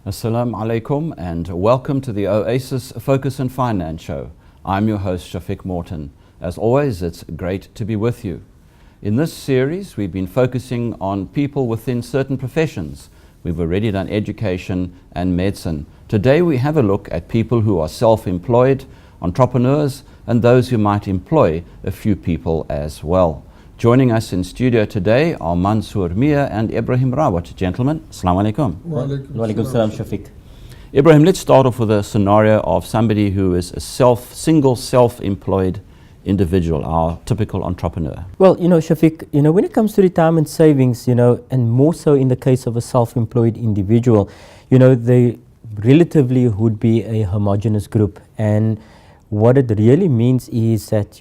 Assalamu alaikum and welcome to the Oasis Focus and Finance Show. I'm your host Shafiq Morton. As always, it's great to be with you. In this series, we've been focusing on people within certain professions. We've already done education and medicine. Today we have a look at people who are self-employed, entrepreneurs, and those who might employ a few people as well. Joining us in studio today are Mansoor Mia and Ebrahim Rawoot. Gentlemen, Assalamu alaikum. Wa alaikum salam, Shafiq. Ebrahim, let's start off with a scenario of somebody who is a single self-employed individual, our typical entrepreneur. Well, Shafiq, when it comes to retirement savings, and more so in the case of a self-employed individual, they relatively would be a homogeneous group. And what it really means is that,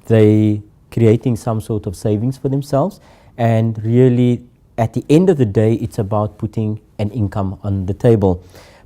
they creating some sort of savings for themselves, and really at the end of the day it's about putting an income on the table.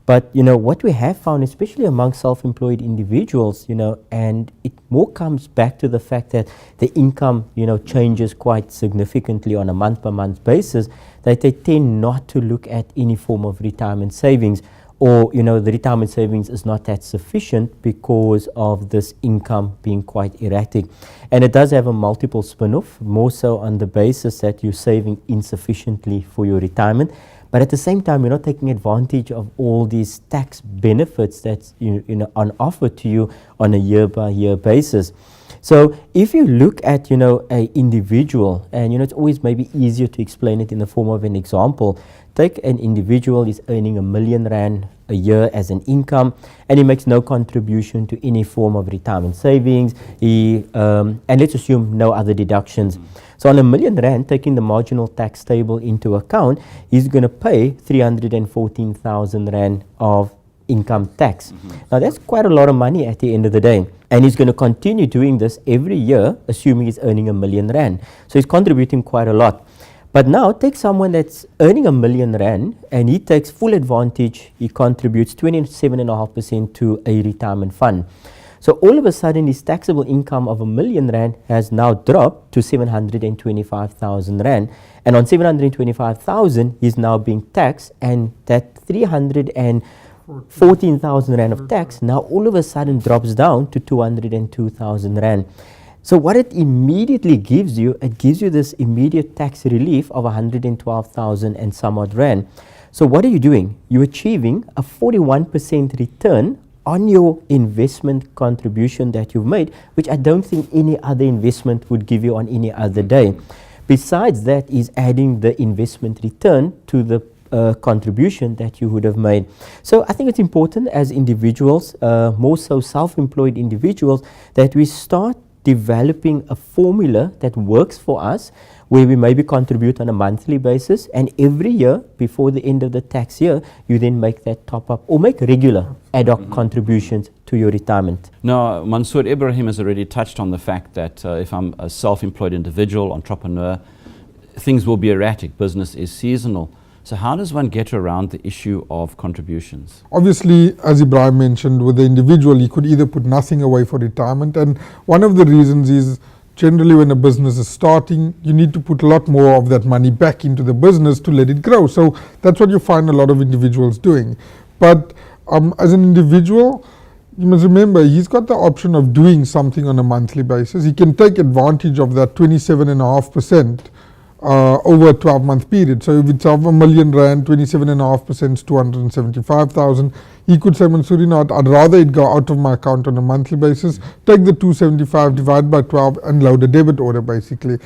But what we have found, especially among self-employed individuals, and it more comes back to the fact that the income changes quite significantly on a month-by-month basis, that they tend not to look at any form of retirement savings, or the retirement savings is not that sufficient because of this income being quite erratic. And it does have a multiple spin-off, more so on the basis that you're saving insufficiently for your retirement, but at the same time you're not taking advantage of all these tax benefits that's on offer to you on a year-by-year basis. So if you look at a individual, and it's always maybe easier to explain it in the form of an example. Take an individual is earning R1 million a year as an income, and he makes no contribution to any form of retirement savings. And let's assume no other deductions. So on R1 million, taking the marginal tax table into account, he's going to pay 314,000 Rand of income tax. Now that's quite a lot of money at the end of the day, and he's going to continue doing this every year, assuming he's earning R1 million. So he's contributing quite a lot. But now take someone that's earning R1 million and he takes full advantage. He contributes 27.5% to a retirement fund. So all of a sudden his taxable income of R1 million has now dropped to 725,000 Rand, and on 725,000 he's now being taxed, and that 314,000 Rand of tax now all of a sudden drops down to 202,000 Rand. So what it immediately gives you, it gives you this immediate tax relief of 112,000 and some odd Rand. So what are you doing? You're achieving a 41% return on your investment contribution that you've made, which I don't think any other investment would give you on any other day. Besides that is adding the investment return to the contribution that you would have made. So I think it's important as individuals, more so self-employed individuals, that we start developing a formula that works for us, where we maybe contribute on a monthly basis, and every year before the end of the tax year you then make that top up or make regular ad hoc contributions to your retirement. Now, Mansoor, Ebrahim has already touched on the fact that if I'm a self-employed individual, entrepreneur, things will be erratic. Business is seasonal. So how does one get around the issue of contributions? Obviously, as Ebrahim mentioned, with the individual, he could either put nothing away for retirement, and one of the reasons is generally when a business is starting, you need to put a lot more of that money back into the business to let it grow. So that's what you find a lot of individuals doing. But as an individual, you must remember he's got the option of doing something on a monthly basis. He can take advantage of that 27.5% over a 12-month period. So if it's of R1 million, 27.5% is 275,000. He could say, Mansoor, I'd rather it go out of my account on a monthly basis, take the 275, divide by 12 and load a debit order basically.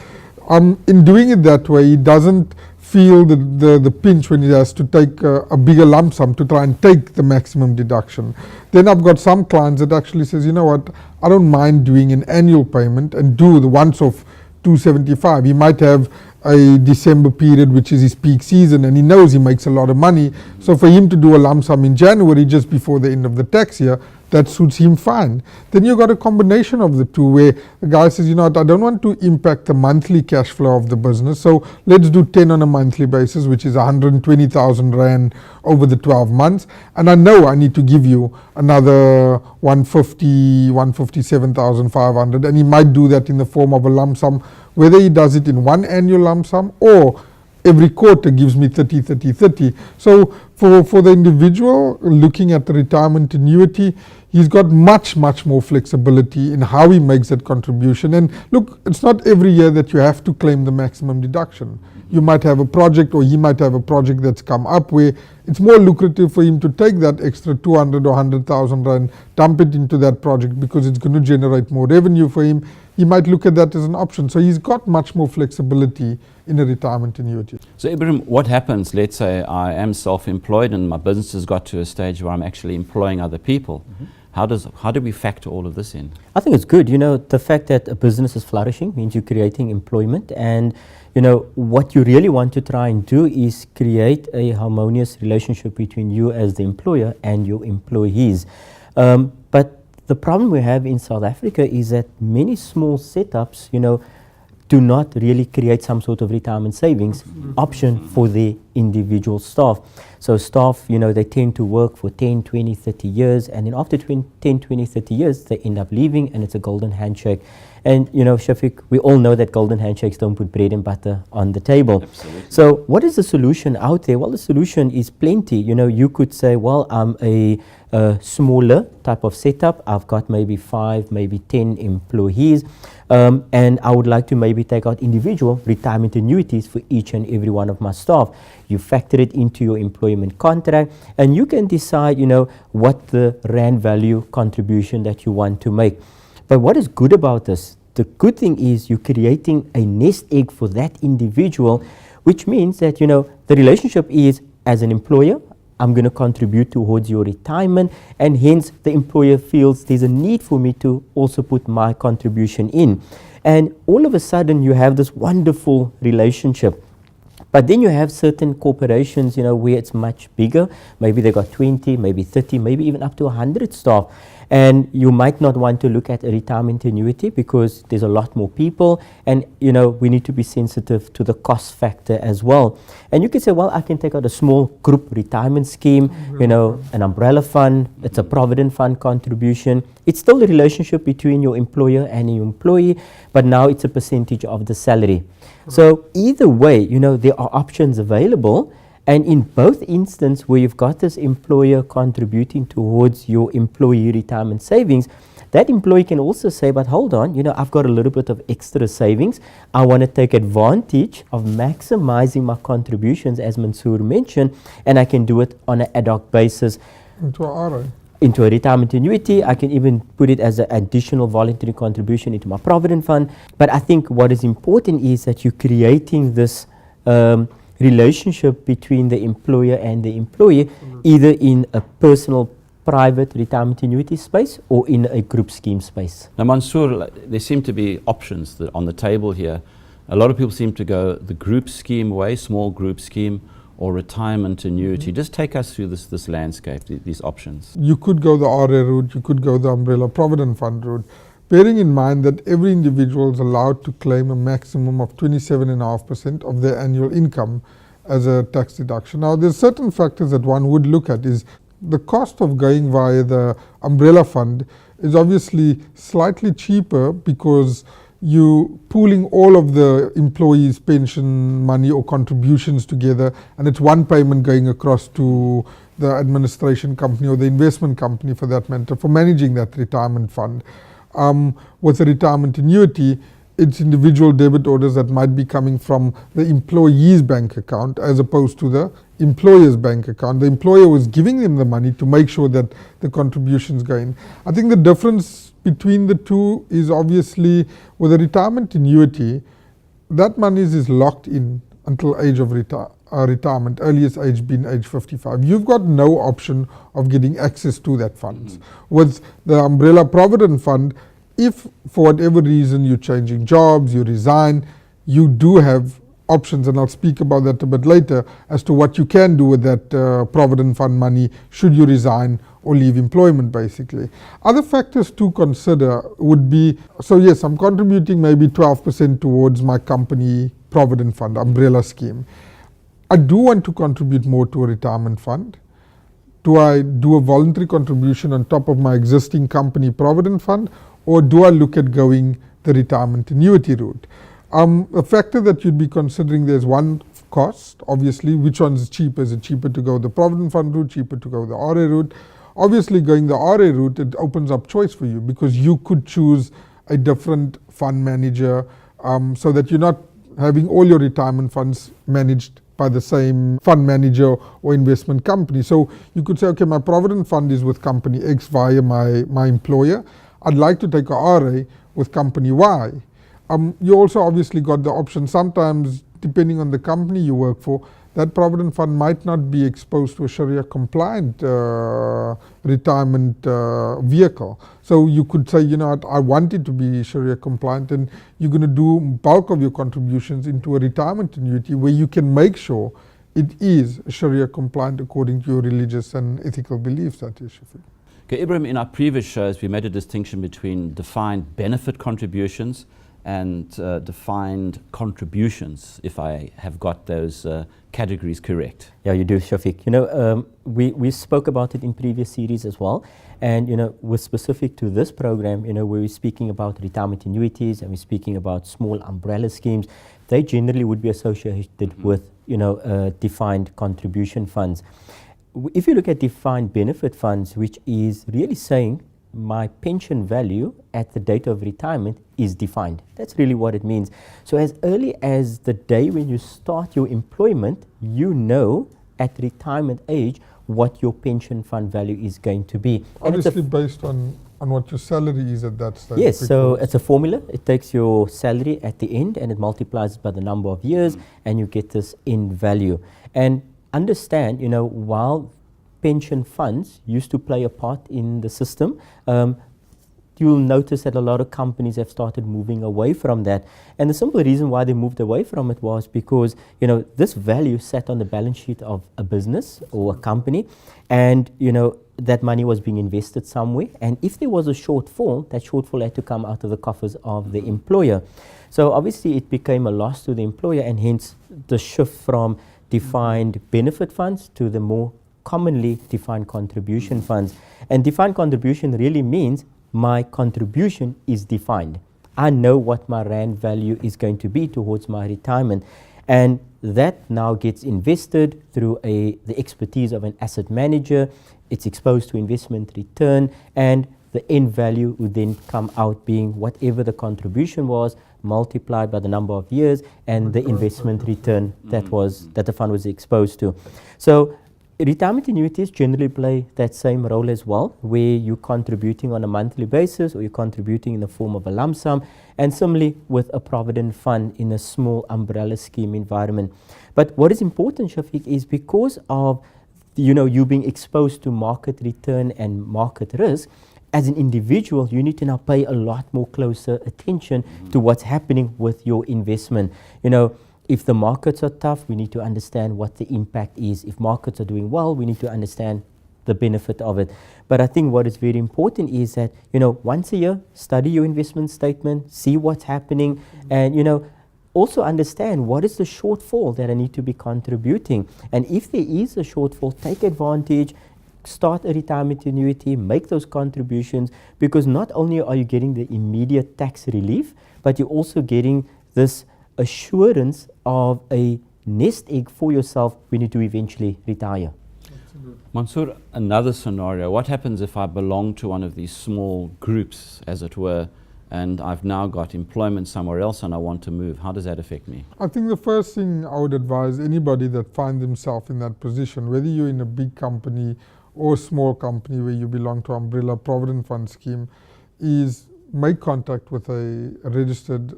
In doing it that way, he doesn't feel the pinch when he has to take a bigger lump sum to try and take the maximum deduction. Then I've got some clients that actually says, I don't mind doing an annual payment and do the once off 275. He might have a December period which is his peak season, and he knows he makes a lot of money, so for him to do a lump sum in January just before the end of the tax year, that suits him fine. Then you've got a combination of the two where the guy says, I don't want to impact the monthly cash flow of the business, so let's do 10 on a monthly basis, which is 120,000 Rand over the 12 months, and I know I need to give you another 157,500, and he might do that in the form of a lump sum, whether he does it in one annual lump sum or every quarter gives me 30, 30, 30. So for the individual looking at the retirement annuity, he's got much more flexibility in how he makes that contribution. And look, it's not every year that you have to claim the maximum deduction. You might have a project, or he might have a project that's come up where it's more lucrative for him to take that extra 200 or 100,000 rand, dump it into that project because it's going to generate more revenue for him. He might look at that as an option. So he's got much more flexibility in a retirement annuity. So Ebrahim, what happens, let's say I am self-employed and my business has got to a stage where I'm actually employing other people. How do we factor all of this in? I think it's good. The fact that a business is flourishing means you're creating employment, and what you really want to try and do is create a harmonious relationship between you as the employer and your employees. But the problem we have in South Africa is that many small setups, do not really create some sort of retirement savings option for the individual staff. So staff, they tend to work for 10, 20, 30 years, and then after 10, 20, 30 years, they end up leaving, and it's a golden handshake. And, Shafiq, we all know that golden handshakes don't put bread and butter on the table. Absolutely. So what is the solution out there? Well, the solution is plenty. You could say, well, I'm a smaller type of setup. I've got maybe 5, maybe 10 employees. And I would like to maybe take out individual retirement annuities for each and every one of my staff. You factor it into your employment contract, and you can decide, what the rand value contribution that you want to make. But what is good about this? The good thing is you're creating a nest egg for that individual, which means that, the relationship is, as an employer, I'm going to contribute towards your retirement, and hence the employer feels there's a need for me to also put my contribution in. And all of a sudden you have this wonderful relationship. But then you have certain corporations, where it's much bigger. Maybe they got 20, maybe 30, maybe even up to 100 staff. And you might not want to look at a retirement annuity because there's a lot more people, and we need to be sensitive to the cost factor as well. And you can say, well, I can take out a small group retirement scheme, an umbrella fund, it's a provident fund contribution. It's still a relationship between your employer and your employee, but now it's a percentage of the salary. So either way, there are options available. And in both instances where you've got this employer contributing towards your employee retirement savings, that employee can also say, but hold on, I've got a little bit of extra savings. I want to take advantage of maximizing my contributions, as Mansoor mentioned, and I can do it on an ad hoc basis. Into a retirement annuity. I can even put it as an additional voluntary contribution into my provident fund. But I think what is important is that you're creating this relationship between the employer and the employee, either in a personal private retirement annuity space or in a group scheme space. Now, Mansoor, there seem to be options that on the table here. A lot of people seem to go the group scheme way, small group scheme, or retirement annuity. Just take us through this landscape, these options. You could go the RA route, you could go the umbrella provident fund route, bearing in mind that every individual is allowed to claim a maximum of 27.5% of their annual income as a tax deduction. Now, there's certain factors that one would look at. Is the cost of going via the umbrella fund is obviously slightly cheaper because you pooling all of the employees' pension money or contributions together, and it's one payment going across to the administration company or the investment company, for that matter, for managing that retirement fund. With a retirement annuity, it's individual debit orders that might be coming from the employee's bank account as opposed to the employer's bank account. The employer was giving them the money to make sure that the contributions go in. I think the difference between the two is obviously with a retirement annuity, that money is locked in until age of retirement, earliest age being age 55. You've got no option of getting access to that funds. With the umbrella provident fund, if for whatever reason you're changing jobs, you resign, you do have options, and I'll speak about that a bit later, as to what you can do with that provident fund money should you resign or leave employment, basically. Other factors to consider would be, so yes, I'm contributing maybe 12% towards my company provident fund, umbrella scheme. I do want to contribute more to a retirement fund. Do I do a voluntary contribution on top of my existing company provident fund, or do I look at going the retirement annuity route? A factor that you'd be considering, there's one cost. Obviously, which one is cheaper? Is it cheaper to go the Provident Fund route, cheaper to go the RA route? Obviously, going the RA route, it opens up choice for you because you could choose a different fund manager so that you're not having all your retirement funds managed by the same fund manager or investment company. So you could say, okay, my Provident Fund is with company X via my employer. I'd like to take a RA with company Y. You also obviously got the option sometimes, depending on the company you work for, that Provident Fund might not be exposed to a Sharia compliant retirement vehicle. So you could say, you know, I want it to be Sharia compliant, and you're going to do bulk of your contributions into a retirement annuity where you can make sure it is Sharia compliant according to your religious and ethical beliefs. That is, Shafiq. Okay, Ebrahim, in our previous shows we made a distinction between defined benefit contributions and defined contributions, if I have got those categories correct. Yeah, you do, Shafiq. You know, we spoke about it in previous series as well. And, you know, with specific to this program, you know, where we're speaking about retirement annuities and we're speaking about small umbrella schemes, they generally would be associated with, you know, defined contribution funds. If you look at defined benefit funds, which is really saying my pension value at the date of retirement is defined. That's really what it means. So as early as the day when you start your employment, you know at retirement age what your pension fund value is going to be. Obviously based on what your salary is at that stage. Yes, so it's a formula. It takes your salary at the end and it multiplies by the number of years and you get this end value. And understand, you know, while pension funds used to play a part in the system, you'll notice that a lot of companies have started moving away from that. And the simple reason why they moved away from it was because, you know, this value sat on the balance sheet of a business or a company, and, you know, that money was being invested somewhere. And if there was a shortfall, that shortfall had to come out of the coffers of the employer. So obviously it became a loss to the employer, and hence the shift from defined benefit funds to the more commonly defined contribution funds. And defined contribution really means my contribution is defined. I know what my rand value is going to be towards my retirement, and that now gets invested through the expertise of an asset manager. It's exposed to investment return, and the end value would then come out being whatever the contribution was multiplied by the number of years and the investment return that the fund was exposed to. So retirement annuities generally play that same role as well, where you're contributing on a monthly basis or you're contributing in the form of a lump sum, and similarly with a provident fund in a small umbrella scheme environment. But what is important, Shafiq, is because of, you know, you being exposed to market return and market risk, as an individual, you need to now pay a lot more closer attention to what's happening with your investment. You know, if the markets are tough, we need to understand what the impact is. If markets are doing well, we need to understand the benefit of it. But I think what is very important is that, you know, once a year, study your investment statement, see what's happening, and, you know, also understand what is the shortfall that I need to be contributing. And if there is a shortfall, take advantage, start a retirement annuity, make those contributions, because not only are you getting the immediate tax relief, but you're also getting this assurance of a nest egg for yourself when you do eventually retire. Mansoor, another scenario, what happens if I belong to one of these small groups, as it were, and I've now got employment somewhere else and I want to move? How does that affect me? I think the first thing I would advise anybody that finds themselves in that position, whether you're in a big company or a small company where you belong to umbrella provident fund scheme, is make contact with a registered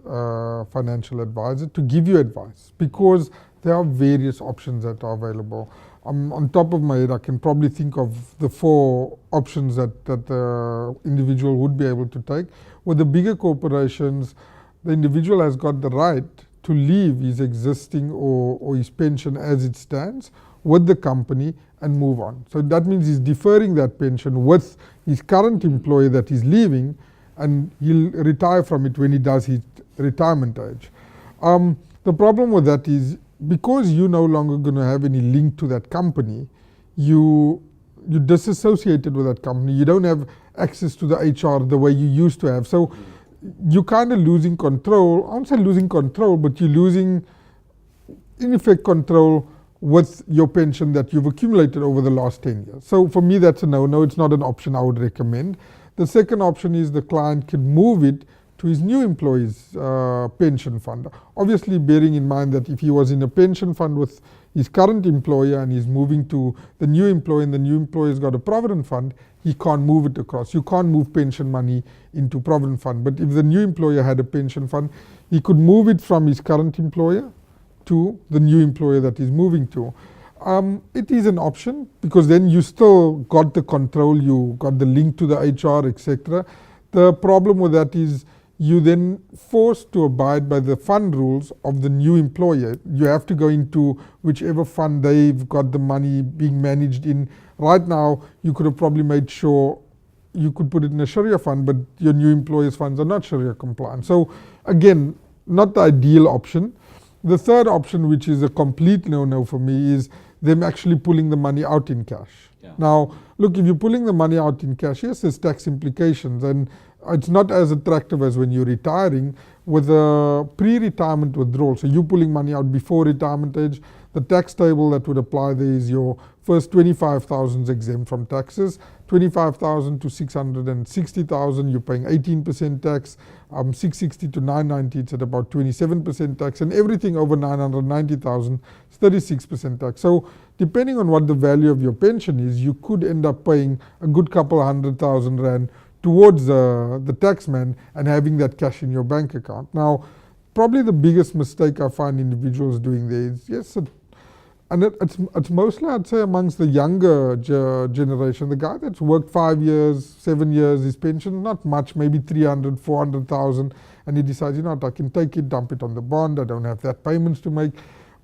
financial advisor to give you advice, because there are various options that are available. On top of my head, I can probably think of the 4 options that the individual would be able to take. With the bigger corporations, the individual has got the right to leave his existing or his pension as it stands with the company and move on. So that means he's deferring that pension with his current employer that he's leaving, and he'll retire from it when he does his retirement age. The problem with that is, because you're no longer going to have any link to that company, you're disassociated with that company. You don't have access to the HR the way you used to have. So you're kind of losing control. I won't say losing control, but you're losing in effect control with your pension that you've accumulated over the last 10 years. So for me, that's a no, it's not an option I would recommend. The second option is the client can move it to his new employee's pension fund. Obviously bearing in mind that if he was in a pension fund with his current employer and he's moving to the new employer and the new employer's got a provident fund, he can't move it across. You can't move pension money into provident fund. But if the new employer had a pension fund, he could move it from his current employer to the new employer that he's moving to. It is an option because then you still got the control, you got the link to the HR, etc. The problem with that is you then forced to abide by the fund rules of the new employer. You have to go into whichever fund they've got the money being managed in. Right now, you could have probably made sure you could put it in a Sharia fund, but your new employer's funds are not Sharia compliant. So again, not the ideal option. The third option, which is a complete no-no for me, is them actually pulling the money out in cash. Yeah. Now, look, if you're pulling the money out in cash, yes, there's tax implications, and it's not as attractive as when you're retiring with a pre-retirement withdrawal. So you're pulling money out before retirement age. The tax table that would apply there is your first 25,000 is exempt from taxes, 25,000 to 660,000, you're paying 18% tax, 660 to 990, it's at about 27% tax, and everything over 990,000 is 36% tax. So depending on what the value of your pension is, you could end up paying a good couple R100,000 towards the tax man and having that cash in your bank account. Now, probably the biggest mistake I find individuals doing there is, yes, and it's mostly, I'd say, amongst the younger generation. The guy that's worked 5 years, 7 years, his pension, not much, maybe 300, 400,000, and he decides, you know what, I can take it, dump it on the bond, I don't have that payments to make.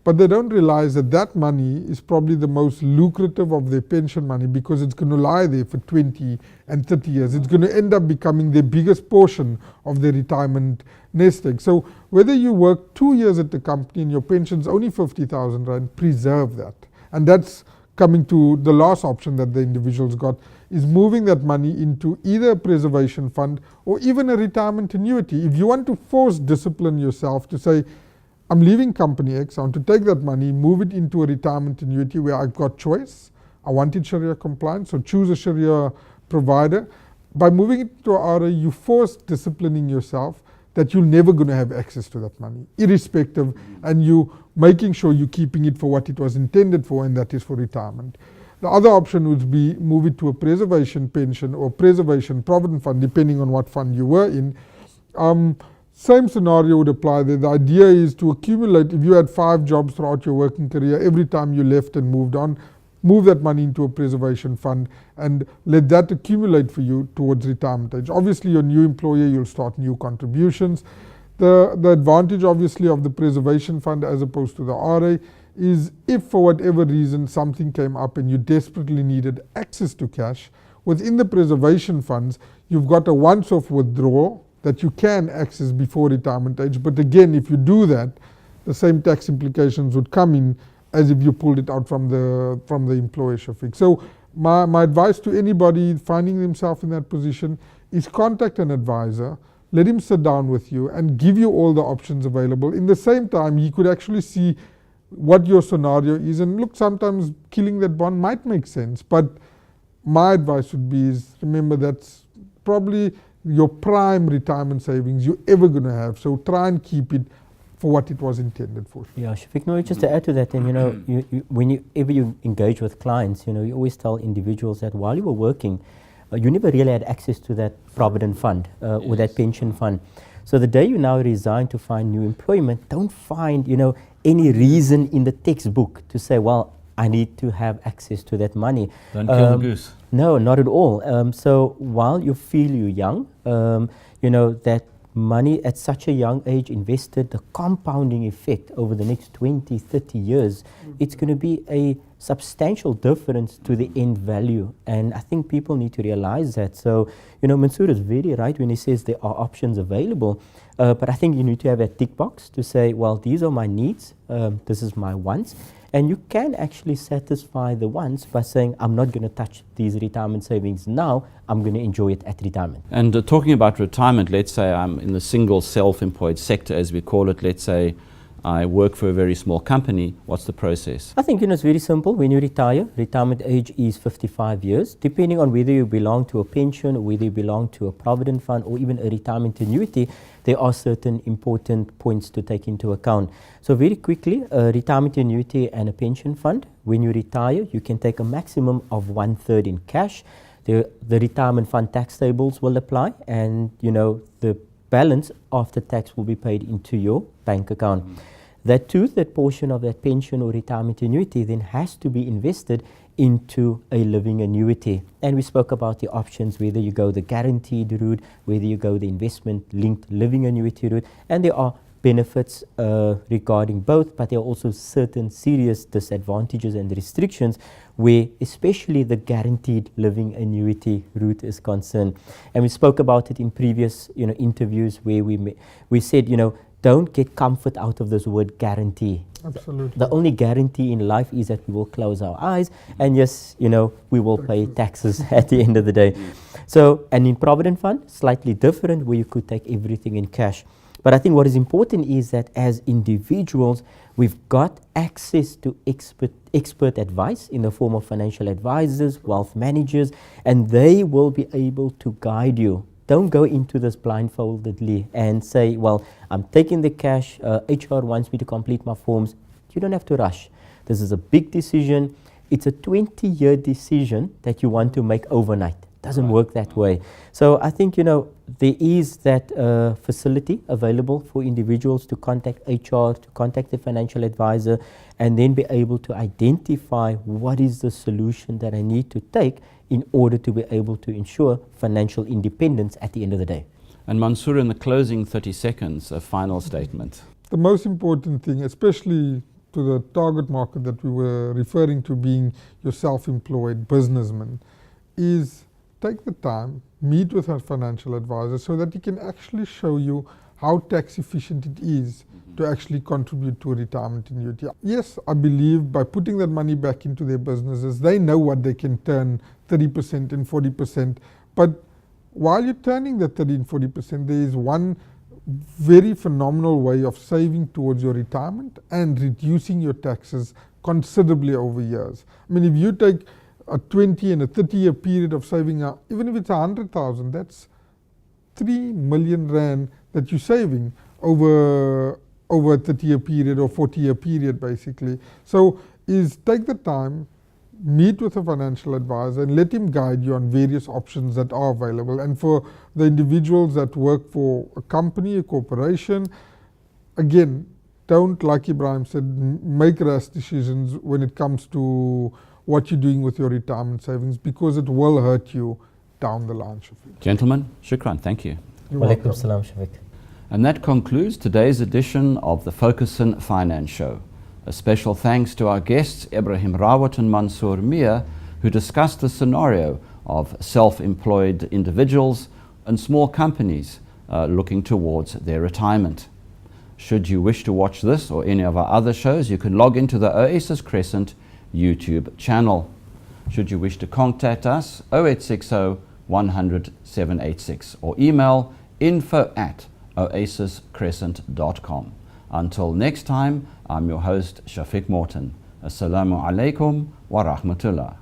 But they don't realize that that money is probably the most lucrative of their pension money because it's going to lie there for 20 and 30 years. It's going to end up becoming the biggest portion of their retirement nest egg. So whether you work 2 years at the company and your pension's only 50,000 Rand, preserve that. And that's coming to the last option that the individual's got, is moving that money into either a preservation fund or even a retirement annuity. If you want to force discipline yourself to say, I'm leaving company X, I want to take that money, move it into a retirement annuity where I've got choice. I want it Sharia compliant, so choose a Sharia provider. By moving it to a RA, you force disciplining yourself that you're never going to have access to that money, irrespective, and you making sure you're keeping it for what it was intended for, and that is for retirement. The other option would be move it to a preservation pension or preservation provident fund, depending on what fund you were in. Same scenario would apply there. The idea is to accumulate, if you had 5 jobs throughout your working career, every time you left and moved on, move that money into a preservation fund and let that accumulate for you towards retirement age. Obviously, your new employer, you'll start new contributions. The advantage, obviously, of the preservation fund as opposed to the RA is if for whatever reason something came up and you desperately needed access to cash, within the preservation funds, you've got a once-off withdrawal that you can access before retirement age. But again, if you do that, the same tax implications would come in as if you pulled it out from the employer, Shafiq. So my advice to anybody finding themselves in that position is contact an advisor, let him sit down with you and give you all the options available. In the same time, he could actually see what your scenario is. And look, sometimes killing that bond might make sense, but my advice would be is remember that's probably your prime retirement savings you're ever going to have. So try and keep it for what it was intended for. Yeah, Shafiq, no, just to add to that, then, whenever you engage with clients, you always tell individuals that while you were working, you never really had access to that provident fund or that pension fund. So the day you now resign to find new employment, don't find, any reason in the textbook to say, well, I need to have access to that money. Don't kill the goose. No, not at all. So while you feel you're young, that money at such a young age invested, the compounding effect over the next 20, 30 years, it's going to be a substantial difference to the end value. And I think people need to realize that. So, Mansoor is very right when he says there are options available. But I think you need to have a tick box to say, well, these are my needs, this is my wants. And you can actually satisfy the wants by saying, I'm not going to touch these retirement savings now, I'm going to enjoy it at retirement. And talking about retirement, let's say I'm in the single self-employed sector, as we call it, let's say I work for a very small company. What's the process? I think it's very simple. When you retire, retirement age is 55 years. Depending on whether you belong to a pension or whether you belong to a provident fund or even a retirement annuity, there are certain important points to take into account. So very quickly, a retirement annuity and a pension fund, when you retire, you can take a maximum of 1/3 in cash. The retirement fund tax tables will apply, and the balance after tax will be paid into your bank account. That two-third portion of that pension or retirement annuity then has to be invested into a living annuity. And we spoke about the options, whether you go the guaranteed route, whether you go the investment-linked living annuity route, and there are benefits regarding both, but there are also certain serious disadvantages and restrictions where especially the guaranteed living annuity route is concerned. And we spoke about it in previous interviews where we said, don't get comfort out of this word guarantee. Absolutely. The only guarantee in life is that we will close our eyes and yes, we will pay taxes at the end of the day. So, and in Provident Fund, slightly different where you could take everything in cash. But I think what is important is that as individuals, we've got access to expert advice in the form of financial advisors, wealth managers, and they will be able to guide you. Don't go into this blindfoldedly and say, well, I'm taking the cash, HR wants me to complete my forms. You don't have to rush. This is a big decision. It's a 20-year decision that you want to make overnight. Doesn't work that way. So I think, there is that facility available for individuals to contact HR, to contact the financial advisor, and then be able to identify what is the solution that I need to take in order to be able to ensure financial independence at the end of the day. And Mansoor, in the closing 30 seconds, a final statement. The most important thing, especially to the target market that we were referring to being your self-employed businessman, is take the time, meet with a financial advisor so that he can actually show you how tax efficient it is to actually contribute to a retirement annuity. Yes, I believe by putting that money back into their businesses, they know what they can turn 30% and 40%. But while you're turning that 30 and 40%, there is one very phenomenal way of saving towards your retirement and reducing your taxes considerably over years. I mean, if you take a 20 and a 30-year period of saving, even if it's 100,000, that's 3 million rand that you're saving over a 30-year period or 40-year period, basically. So take the time, meet with a financial advisor and let him guide you on various options that are available. And for the individuals that work for a company, a corporation, again, don't, like Ebrahim said, make rash decisions when it comes to what you're doing with your retirement savings, because it will hurt you down the line, Shafiq. Gentlemen, shukran, thank you. Walaikum salam, Shafiq. And that concludes today's edition of the Focusin Finance Show. A special thanks to our guests, Ebrahim Rawoot and Mansoor Mia, who discussed the scenario of self-employed individuals and small companies looking towards their retirement. Should you wish to watch this or any of our other shows, you can log into the Oasis Crescent YouTube channel. Should you wish to contact us, 0860 100 786 or email info@oasiscrescent.com. Until next time, I'm your host, Shafiq Morton. Assalamu alaikum wa rahmatullah.